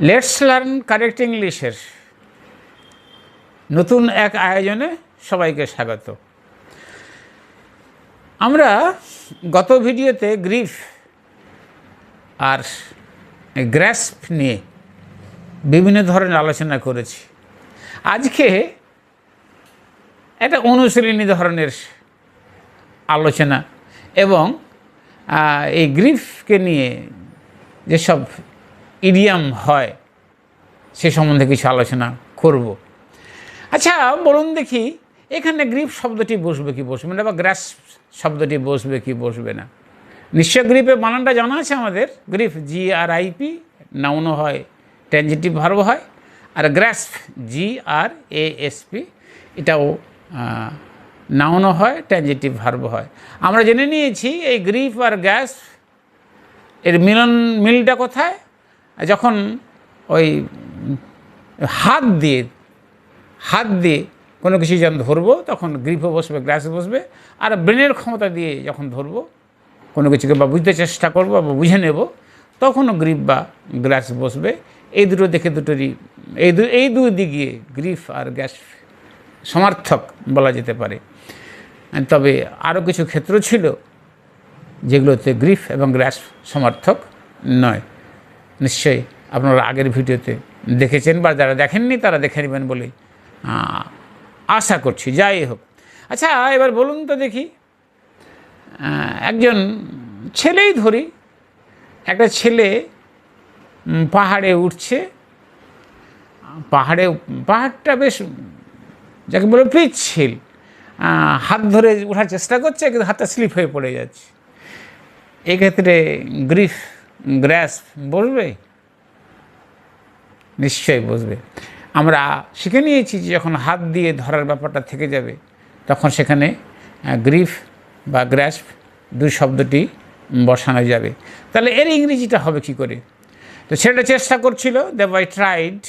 Let's learn correct ইংলিশের নতুন এক আয়োজনে সবাইকে স্বাগত। আমরা গত ভিডিওতে গ্রিফ আর গ্রাস্প নিয়ে বিভিন্ন ধরনের আলোচনা করেছি। আজকে একটা অনুশীলনী ধরনের আলোচনা এবং এই গ্রিফকে নিয়ে যেসব ইডিয়াম হয় সে সম্বন্ধে কিছু আলোচনা করব। আচ্ছা বলুন দেখি, এখানে গ্রিফ শব্দটি বসবে কি বসবে না, বা গ্রাস্প শব্দটি বসবে কি বসবে না? নিশ্চয় গ্রিপের বানানটা জানা আছে আমাদের। গ্রিফ GRIP নাউনও হয়, ট্রানজিটিভ ভার্ব হয়, আর গ্রাস্প GRASP এটাও নাউনও হয়, ট্রানজিটিভ ভার্ব হয়। আমরা জেনে নিয়েছি এই গ্রিফ আর গ্রাস্প এর মিলটা কোথায়? যখন ওই হাত দিয়ে কোনো কিছু যখন ধরবো তখন গ্রিপও বসবে, গ্রাস্প বসবে। আর ব্রেনের ক্ষমতা দিয়ে যখন ধরবো কোনো কিছুকে বা বুঝতে চেষ্টা করবো বা বুঝে নেব, তখনও গ্রিপ বা গ্রাস্প বসবে। এই দুটো দেখে দুটোরই এই দুই দিকে গ্রিফ আর গ্রাস্প সমার্থক বলা যেতে পারে। তবে আরও কিছু ক্ষেত্র ছিল যেগুলোতে গ্রিফ এবং গ্রাস্প সমার্থক নয়। নিশ্চয়ই আপনারা আগের ভিডিওতে দেখেছেন, বা যারা দেখেননি তারা দেখে নেবেন বলে আশা করছি। যাই হোক, আচ্ছা এবার বলুন তো দেখি, একজন ছেলেই ধরি, একটা ছেলে পাহাড়ে উঠছে। পাহাড়টা বেশ যাকে বলে পিচ্ছিল, হাত ধরে ওঠার চেষ্টা করছে কিন্তু হাতটা স্লিপ হয়ে পড়ে যাচ্ছে। এক্ষেত্রে গ্রিফ গ্রাস্প বসবে? নিশ্চয়ই বসবে। আমরা শিখে নিয়েছি যে যখন হাত দিয়ে ধরার ব্যাপারটা থেকে যাবে তখন সেখানে গ্রিফ বা গ্রাস্প দুই শব্দটি বসানো যাবে। তাহলে এর ইংরেজিটা হবে কি করে? তো ছেলেটা চেষ্টা করছিল, the boy tried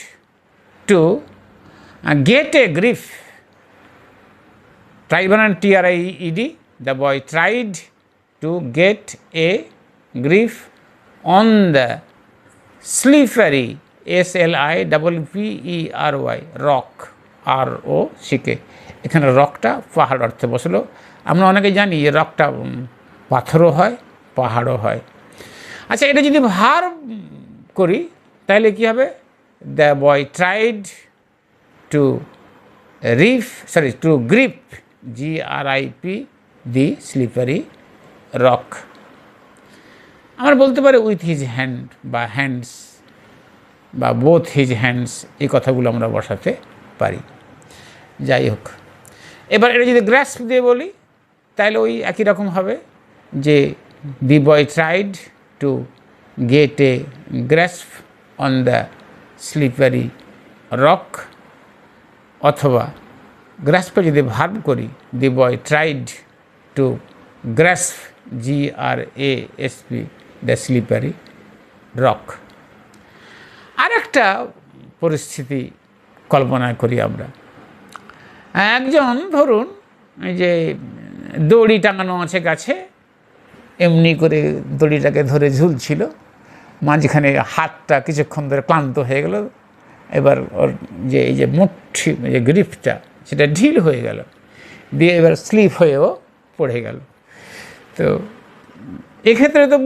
to get a grip, try বানান TRIED, the boy tried to get a grip on the slippery SLIPPERY rock, ROCK। এখানে রকটা পাহাড় অর্থে বসলো। আমরা অনেকে জানি যে রকটা পাথরও হয়, পাহাড়ও হয়। আচ্ছা এটা যদি ভার্ব করি তাহলে কী হবে? The boy tried to grip GRIP the slippery rock. আমরা বলতে পারি উইথ হিজ হ্যান্ড বা হ্যান্ডস বা বোথ হিজ হ্যান্ডস, এই কথাগুলো আমরা বসাতে পারি। যাই হোক, এবার এটা যদি গ্রাস্প দিয়ে বলি তাহলে ওই একই রকম হবে যে the boy tried to get a grasp on the slippery rock, অথবা গ্রাস্পে যদি ভার্ব করি the boy tried to grasp GRASP the slippery rock. আরেকটা পরিস্থিতি কল্পনা করি আমরা। একজন ধরুন এই যে দড়ি টাঙানো আছে গাছে, এমনি করে দড়িটাকে ধরে ঝুলছিল, মাঝখানে হাতটা কিছুক্ষণ ধরে ক্লান্ত হয়ে গেল, এবার ওর যে এই যে মুঠি যে গ্রিপটা সেটা ঢিল হয়ে গেল, দিয়ে এবার স্লিপ হয়েও পড়ে গেল। তো এক্ষেত্রে তো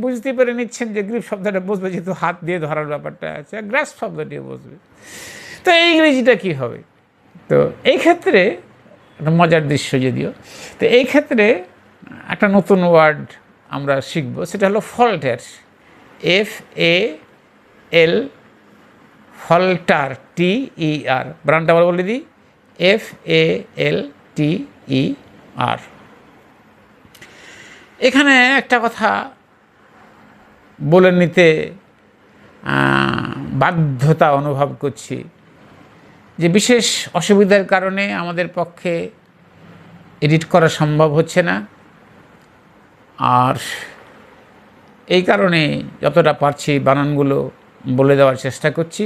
বুঝতে পেরে নিচ্ছেন যে গ্রিপ শব্দটা বসবে, যেহেতু হাত দিয়ে ধরার ব্যাপারটা আছে, গ্রাস্প শব্দটিও বসবে। তো এই ইংরেজিটা কী হবে? তো এই ক্ষেত্রে একটা মজার দৃশ্য যদিও, তো এই ক্ষেত্রে একটা নতুন ওয়ার্ড আমরা শিখব, সেটা হলো ফল্টার, FAL ফল্টার TER। ব্রান্ডটা আবার বলে দিই, FALTER। এখানে একটা কথা বলে নিতে বাধ্যতা অনুভব করছি যে বিশেষ অসুবিধার কারণে আমাদের পক্ষে এডিট করা সম্ভব হচ্ছে না, আর এই কারণে যতটা পারছি বানানগুলো বলে দেওয়ার চেষ্টা করছি।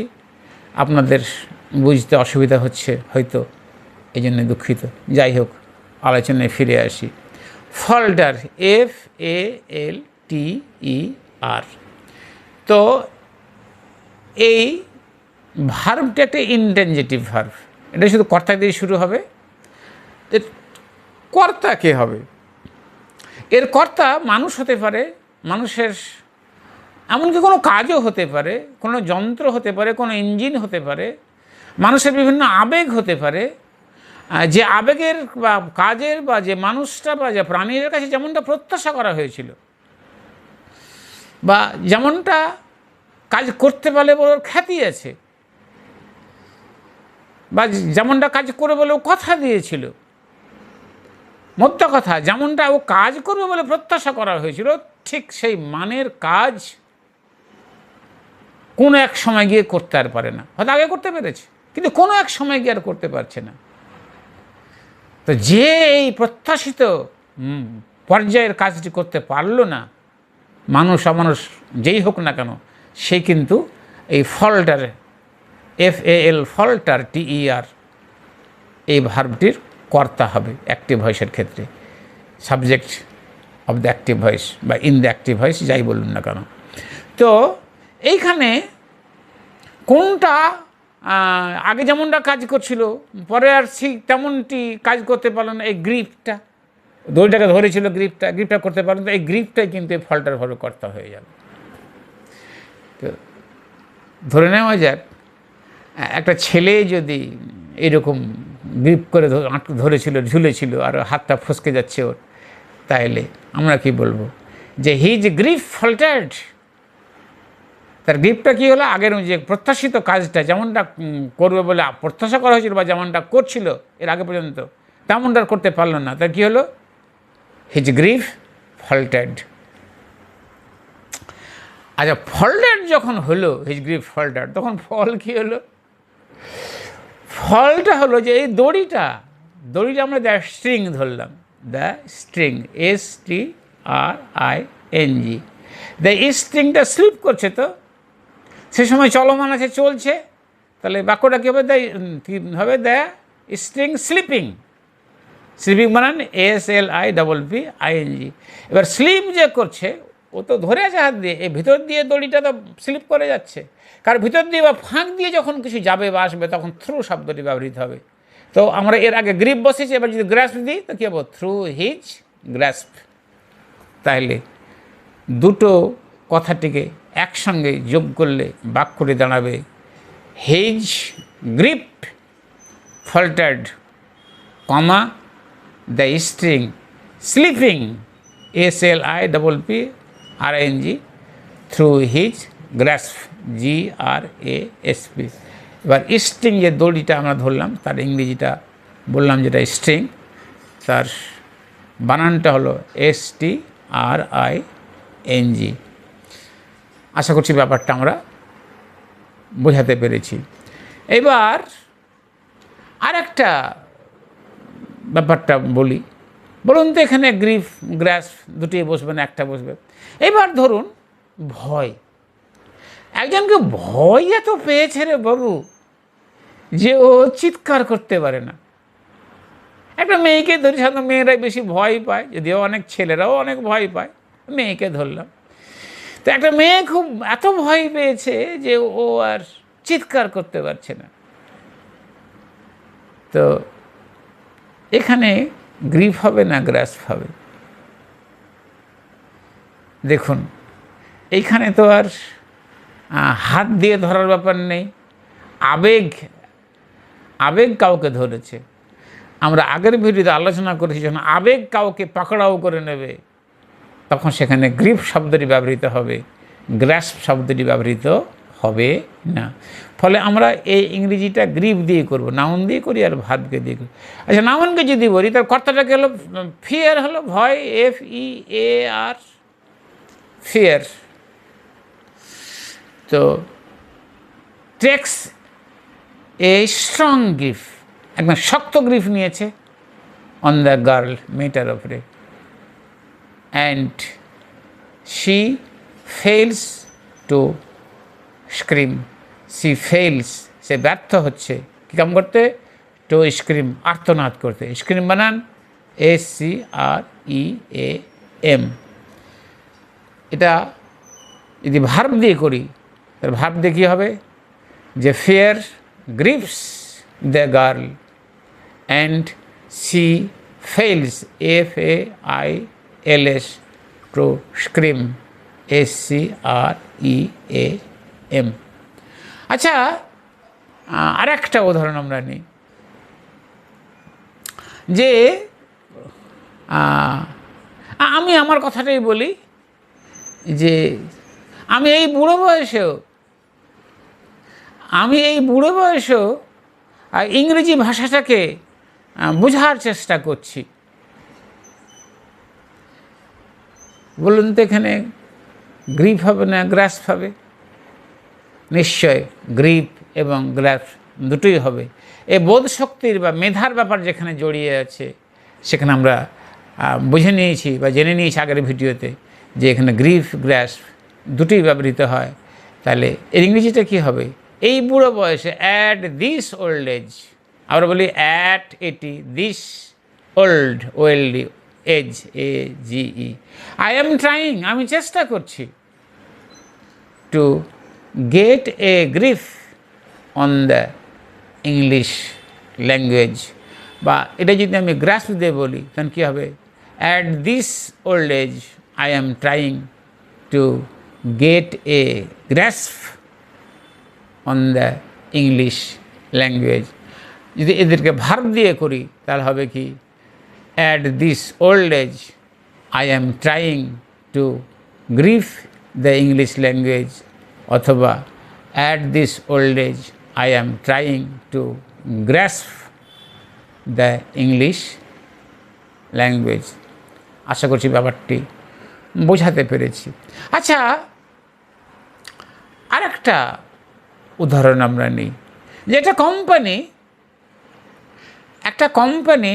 আপনাদের বুঝতে অসুবিধা হচ্ছে হয়তো, এই জন্য দুঃখিত। যাই হোক, আলোচনায় ফিরে আসি। Filter, FALTER। তো এই ভার্বটা একটা ইনট্যানজিটিভ ভার্ব, এটা শুধু কর্তা দিয়ে শুরু হবে। এর কর্তা কে হবে? এর কর্তা মানুষ হতে পারে, মানুষের এমনকি কোনো কাজও হতে পারে, কোনো যন্ত্র হতে পারে, কোনো ইঞ্জিন হতে পারে, মানুষের বিভিন্ন আবেগ হতে পারে। যে আবেগের বা কাজের বা যে মানুষটা বা যে প্রাণীর কাছে যেমনটা প্রত্যাশা করা হয়েছিল, বা যেমনটা কাজ করতে পারলে বলে ওর খ্যাতি আছে, বা যেমনটা কাজ করে বলে ও কথা দিয়েছিল, মোদ্দা কথা যেমনটা ও কাজ করবে বলে প্রত্যাশা করা হয়েছিল, ঠিক সেই মানের কাজ কোনো এক সময় গিয়ে করতে আর পারে না। হয়তো আগে করতে পেরেছে, কিন্তু কোনো এক সময় গিয়ে আর করতে পারছে না। তো যে এই প্রত্যাশিত পর্যায়ের কাজটি করতে পারল না, মানুষ অমানুষ যেই হোক না কেন, সে কিন্তু এই ফল্টার, FAL ফল্টার TER এই ভার্বটির কর্তা হবে অ্যাক্টিভ ভয়েসের ক্ষেত্রে, subject of the active voice বা ইন দ্য অ্যাক্টিভ ভয়েস যাই বলুন না কেন। তো এইখানে কোনটা আগে যেমনটা কাজ করছিল পরে আর ঠিক তেমনটি কাজ করতে পারল না, এই গ্রিপটা, দড়িটাকে ধরেছিল গ্রিপটা করতে পারল না, এই গ্রিপটাই কিন্তু এই ফল্টার ভাবে কর্তা হয়ে যাবে। তো ধরে নেওয়া যাক একটা ছেলে যদি এরকম গ্রিপ করে ধরেছিল, ঝুলেছিল আর হাতটা ফসকে যাচ্ছে ওর, তাইলে আমরা কি বলবো? যে হিজ গ্রিপ ফল্টার্ড। তার গ্রিপটা কী হলো? আগের যে প্রত্যাশিত কাজটা যেমনটা করবে বলে প্রত্যাশা করা হয়েছিল বা যেমনটা করছিল এর আগে পর্যন্ত, তেমনটা করতে পারলো না। তার কী হলো? His grip faltered. আচ্ছা, ফল্টার্ড যখন হলো, হিজ গ্রিপ ফল্টার্ড, তখন ফল কী হলো? ফলটা হলো যে এই দড়িটা আমরা দ্য স্ট্রিং ধরলাম, দ্য স্ট্রিং, STRING, দ্য স্ট্রিংটা স্লিপ করছে, তো সে সময় চলমান আছে, চলছে, তাহলে বাক্যটা কী হবে? The string sleeping. স্লিপিং বানান SLIPPING। এবার স্লিপ যে করছে, ও তো ধরে আছে হাত দিয়ে, এই ভিতর দিয়ে দড়িটা তো স্লিপ করে যাচ্ছে, কারণ ভিতর দিয়ে বা ফাঁক দিয়ে যখন কিছু যাবে বা আসবে তখন থ্রু শব্দটি ব্যবহৃত হবে। তো আমরা এর আগে গ্রিপ বসেছি, এবার যদি গ্রাস্প দিই তো কী হবো? Through his grasp. তাহলে দুটো কথাটিকে একসঙ্গে যোগ করলে বাক্যটি দাঁড়াবে his grip faltered, comma the string slipping, SLIPPING, through his grasp, GRASP। এবার স্ট্রিং যে দড়িটা আমরা ধরলাম তার ইংরেজিটা বললাম যেটা স্ট্রিং, তার বানানটা হলো STRING। আশা করছি ব্যাপারটা আমরা বোঝাতে পেরেছি। এবার আরেকটা ব্যাপারটা বলুন তো, এখানে গ্রিপ গ্রাস্প দুটি বসবে না একটা বসবে? এবার ধরুন ভয়, একজনকে ভয় এত পেয়েছে রে বাবু যে ও চিৎকার করতে পারে না। একটা মেয়েকে ধরি, সাধারণত মেয়েরাই বেশি ভয় পায়, যদিও অনেক ছেলেরাও অনেক ভয় পায়, মেয়েকে ধরলাম। তো একটা মেয়ে খুব এত ভয় পেয়েছে যে ও আর চিৎকার করতে পারছে না। তো এখানে গ্রিপ হবে না গ্রাস্প হবে? দেখুন, এইখানে তো আর হাত দিয়ে ধরার ব্যাপার নেই, আবেগ কাউকে ধরেছে। আমরা আগের ভিডিওতে আলোচনা করেছি, যখন আবেগ কাউকে পাকড়াও করে নেবে তখন সেখানে গ্রিপ শব্দটি ব্যবহৃত হবে, গ্রাস্প শব্দটি ব্যবহৃত হবে না। ফলে আমরা এই ইংরেজিটা গ্রিপ দিয়ে করব, নাউন দিয়ে করি আর ভার্বকে দিয়ে করি। আচ্ছা, নাউনকে যদি বলি তার কর্তাটাকে হলো ফিয়ার, হলো ভয়, FEAR, ফিয়ার। তো টেক্স এ স্ট্রং গ্রিপ, একদম শক্ত গ্রিপ নিয়েছে অন দ্য গার্ল, মেয়েটার ওপরে, and she fails to scream, সে ব্যর্থ হচ্ছে কী কাম করতে? টু স্ক্রিম, আর্তনাদ করতে। স্ক্রিম বানান SCREAM। এটা যদি ভার্ব দিয়ে করি তাহলে ভার্ব দিয়ে কী হবে, যে fear grips the girl and she fails, FAILS, to scream, SCREAM। আচ্ছা, আর একটা উদাহরণ আমরা নিই, যে আমি আমার কথাটাই বলি, যে আমি এই বুড়ো বয়সেও ইংরেজি ভাষাটাকে বোঝার চেষ্টা করছি। বলুন তো এখানে গ্রিপ হবে না গ্রাস্প হবে? নিশ্চয় গ্রিপ এবং গ্রাস্প দুটোই হবে। এই বোধ শক্তির বা মেধার ব্যাপার যেখানে জড়িয়ে আছে, সেখানে আমরা বুঝে নিয়েছি বা জেনে নিয়েছি আগের ভিডিওতে, যে এখানে গ্রিপ গ্রাস্প দুটোই ব্যবহৃত হয়। তাহলে এর ইংরেজিটা কী হবে, এই বুড়ো বয়সে, অ্যাট দিস ওল্ড এজ। আমরা বলি at eighty, this old, OLD, age, AGE। I am trying, আমি চেষ্টা করছি, to get a grip on the English language. বা এটা যদি আমি গ্রাস্প দিয়ে বলি, তখন কী হবে, at this old age I am trying to get a grasp on the English language. যদি এদেরকে ভার্ব দিয়ে করি, তাহলে হবে কি, at this old age I am trying to grip the English language, অথবা at this old age I am trying to grasp the English language. আশা করছি ব্যাপারটি বোঝাতে পেরেছি। আচ্ছা, আরেকটা উদাহরণ আমরা নিই, যে একটা কোম্পানি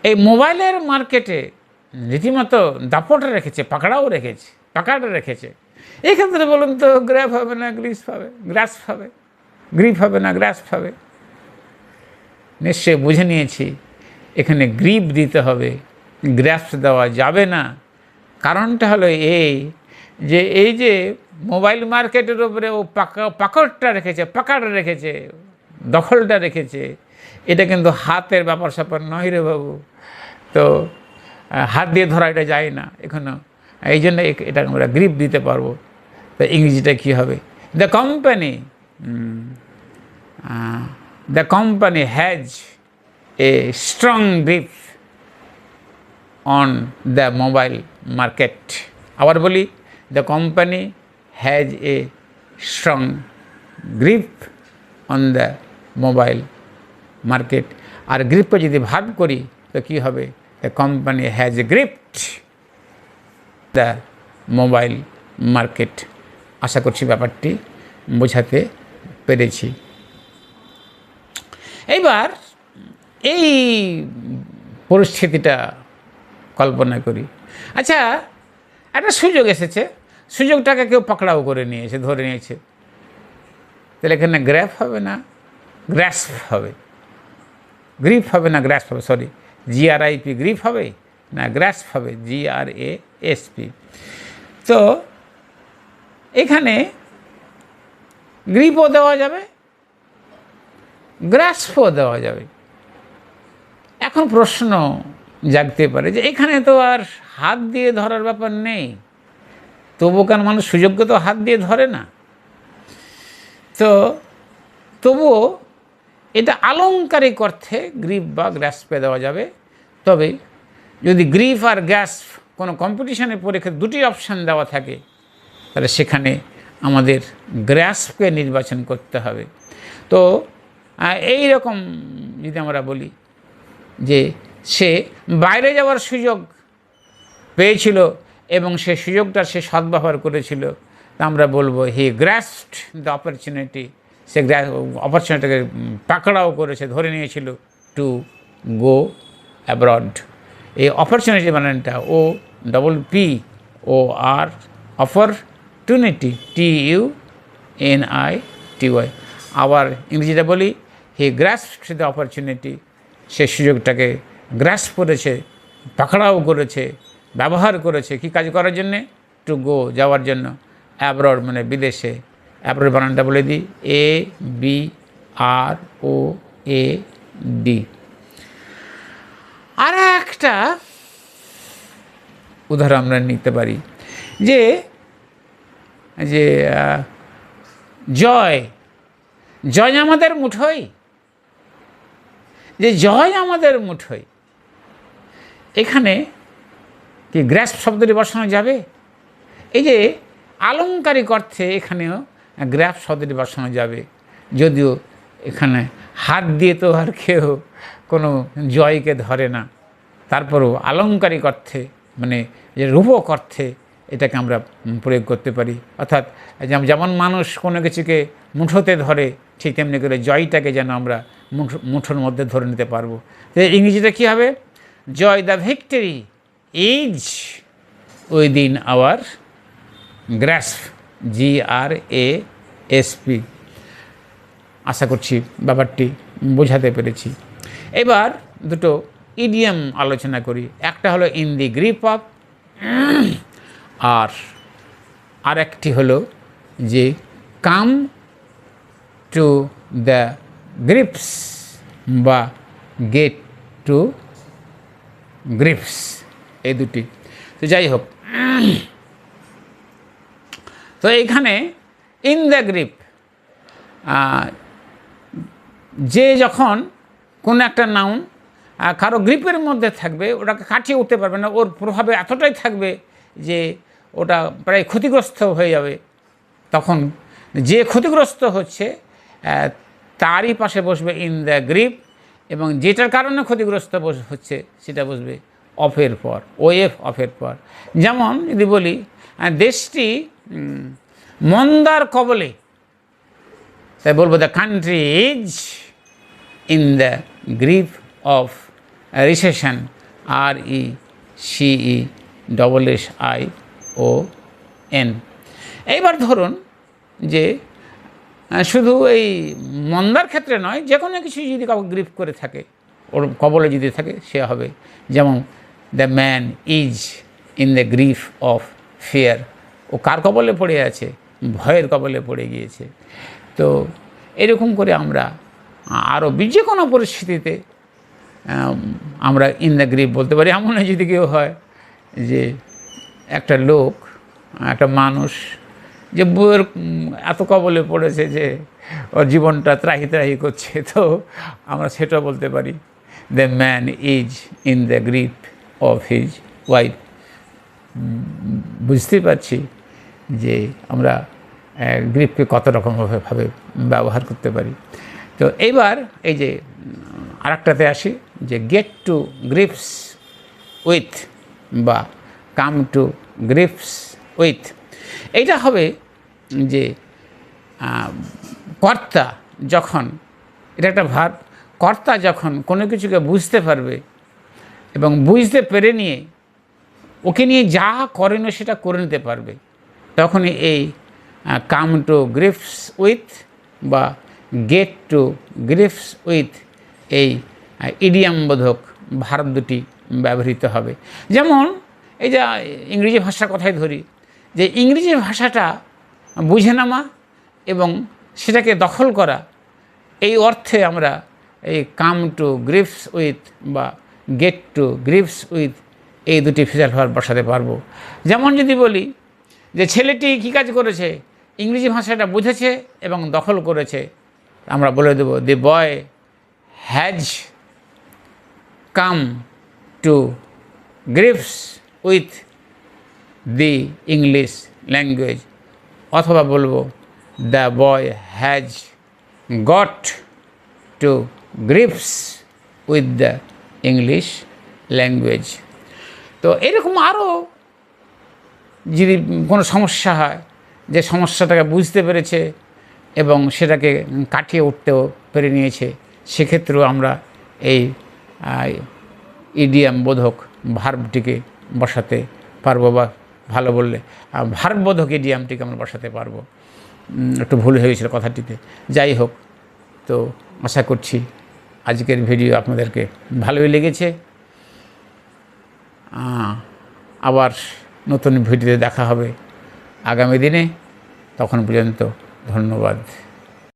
এই মোবাইলের মার্কেটে রীতিমতো দাপটে রেখেছে, পাকাড়ে রেখেছে। এক্ষেত্রে বলুন তো, গ্র্যাপ হবে না গ্রাস্প হবে? গ্রিপ হবে না গ্রাস্প হবে? নিশ্চয়ই বুঝে নিয়েছি, এখানে গ্রিপ দিতে হবে, গ্রাস্প দেওয়া যাবে না। কারণটা হলো এই যে মোবাইল মার্কেটের উপরে ও পাকাড় রেখেছে, দখলটা রেখেছে, এটা কিন্তু হাতের ব্যাপার স্যাপার নয় রে বাবু। তো হাত দিয়ে ধরা এটা যায় না এখনো, এই জন্য এটা আমরা গ্রিপ দিতে পারবো। তো ইংরেজিটা কী হবে, the company has a strong grip on the mobile market. আবার বলি, the company has a strong grip on the mobile market. আর গ্রিপকে যদি ভাগ করি তো কী হবে, the company has gripped the mobile market. আশা করছি ব্যাপারটি বোঝাতে পেরেছি। এইবার এই পরিস্থিতিটা কল্পনা করি। আচ্ছা, একটা সুযোগ এসেছে, সুযোগটাকে কেউ পাকড়াও করে নিয়েছে, ধরে নিয়েছে। তাহলে এখানে গ্র্যাপ হবে না গ্রাস্প হবে? গ্রিপ হবে না গ্রাস্প হবে? সরি, GRIP গ্রিপ হবে না গ্রাস্প হবে? GRASP। তো এখানে গ্রিপও দেওয়া যাবে, গ্রাস্পও দেওয়া যাবে। এখন প্রশ্ন জাগতে পারে যে এখানে তো আর হাত দিয়ে ধরার ব্যাপার নেই, তবু কেন মানুষ সুযোগ্য তো হাত দিয়ে ধরে না? তো তবুও এটা আলংকারিক অর্থে গ্রিপ বা গ্রাস্পে দেওয়া যাবে। তবে যদি গ্রিপ আর গ্রাস্প কোনো কম্পিটিশনের পরীক্ষা দুটি অপশান দেওয়া থাকে, তাহলে সেখানে আমাদের গ্রাস্পকে নির্বাচন করতে হবে। তো এই রকম যদি আমরা বলি যে সে বাইরে যাওয়ার সুযোগ পেয়েছিল এবং সে সুযোগটা সে সদ্ব্যবহার করেছিল, তা আমরা বলবো হি গ্রাস্পড দ্য অপরচুনিটি। সে অপরচুনিটিকে পাকড়াও করেছে, ধরে নিয়েছিল, টু গো অ্যাব্রড। এই অপরচুনিটি মানেটা OPPOR, অপরচুনিটি, TUNITY। আবার ইংরেজিটা বলি, হি গ্রাস্পড দ্য অপরচুনিটি। সে সুযোগটাকে গ্রাস্প করেছে, পাকড়াও করেছে, ব্যবহার করেছে। কি কাজ করার জন্যে? টু গো, যাওয়ার জন্য, অ্যাব্রড মানে বিদেশে, অ্যাপোলোর বানানটা বলে দিই, ABROAD। আর একটা উদাহরণ আমরা নিতে পারি যে যে জয়, জয় আমাদের মুঠোয়, যে জয় আমাদের মুঠোয়, এখানে কি গ্র্যাস্প শব্দটি বসানো যাবে? এই যে আলংকারিক অর্থে এখানেও গ্র্যাস্প শব্দটি বসানো যাবে, যদিও এখানে হাত দিয়ে তো আর কেউ কোনো জয়কে ধরে না, তারপরেও আলংকারিক অর্থে মানে যে রূপক অর্থে এটাকে আমরা প্রয়োগ করতে পারি। অর্থাৎ যেমন মানুষ কোনো কিছুকে মুঠোতে ধরে, ঠিক তেমনি করে জয়টাকে যেন আমরা মুঠোর মধ্যে ধরে নিতে পারবো। তো ইংরেজিতে কী হবে? জয়, the victory is within our grasp, GRASP। আশা করছি ব্যাপারটি বোঝাতে পেরেছি। এবার দুটো ইডিয়াম আলোচনা করি। একটা হলো ইন দি গ্রিপ অফ, আর একটি হলো যে কাম টু দ্য গ্রিপস বা গেট টু গ্রিপস, এই দুটি। তো যাই হোক, তো এইখানে ইন দ্য গ্রিপ, যে যখন কোনো একটা নাউন কারো গ্রিপের মধ্যে থাকবে, ওটাকে কাটিয়ে উঠতে পারবে না, ওর প্রভাবে এতটাই থাকবে যে ওটা প্রায় ক্ষতিগ্রস্ত হয়ে যাবে, তখন যে ক্ষতিগ্রস্ত হচ্ছে তারই পাশে বসবে ইন দ্য গ্রিপ, এবং যেটার কারণে ক্ষতিগ্রস্ত হচ্ছে সেটা বসবে অফের পর, OF অফের পর। যেমন যদি বলি দেশটি মন্দার কবলে, তাই বলবো the country is in the grip of recession, RECESSION। এইবার ধরুন যে শুধু এই মন্দার ক্ষেত্রে নয়, যে কোনো কিছু যদি কাউকে গ্রিপ করে থাকে, ওর কবলে যদি থাকে, সে হবে যেমন the man is in the grip of fear, ও কার কবলে পড়ে আছে? ভয়ের কবলে পড়ে গিয়েছে। তো এরকম করে আমরা আরও যে কোনো পরিস্থিতিতে আমরা ইন দ্য গ্রিপ বলতে পারি। এমন যদি কেউ হয় যে একটা লোক, একটা মানুষ যে বউয়ের এত কবলে পড়েছে যে ওর জীবনটা ত্রাহি ত্রাহি করছে, তো আমরা সেটা বলতে পারি the man is in the grip of his wife. বুঝতেই পারছি যে আমরা গ্রিপকে কত রকমভাবে ব্যবহার করতে পারি। তো এইবার এই যে আরেকটাতে আসি, যে গেট টু গ্রিপস উইথ বা কাম টু গ্রিপস উইথ, এইটা হবে যে কর্তা যখন, এটা একটা ভার্ব, কর্তা যখন কোনো কিছুকে বুঝতে পারবে এবং বুঝতে পেরে নিয়ে ওকে নিয়ে যা করণীয় সেটা করে নিতে পারবে, তখনই এই কাম টু গ্রিপস উইথ বা গেট টু গ্রিপস উইথ এই ইডিয়ামবোধক ভার্ব দুটি ব্যবহৃত হবে। যেমন এই যে ইংরেজি ভাষার কথাই ধরি, যে ইংরেজি ভাষাটা বুঝে নেওয়া এবং সেটাকে দখল করা, এই অর্থে আমরা এই কাম টু গ্রিপস উইথ বা গেট টু গ্রিপস উইথ এই দুটি ফিচার ভার্ব বসাতে পারবো। যেমন যদি বলি যে ছেলেটি কী কাজ করেছে, ইংরেজি ভাষাটা বুঝেছে এবং দখল করেছে, আমরা বলে দেবো the boy has come to grips with the English language, অথবা বলবো the boy has got to grips with the English language. তো এরকম আরও যদি কোনো সমস্যা হয়, যে সমস্যাটাকে বুঝতে পেরেছে এবং সেটাকে কাটিয়ে উঠতেও পেরে নিয়েছে, সেক্ষেত্রেও আমরা এই ইডিয়াম বোধক ভার্বটিকে বসাতে পারবো, বা ভালো বললে ভার্ব বোধক ইডিয়ামটিকে আমরা বসাতে পারবো। একটু ভুল হয়ে গেছিলো কথাটিতে। যাই হোক, তো আশা করছি আজকের ভিডিও আপনাদেরকে ভালোই লেগেছে। আবার নতুন ভিডিওতে দেখা হবে আগামী দিনে। তখন পর্যন্ত ধন্যবাদ।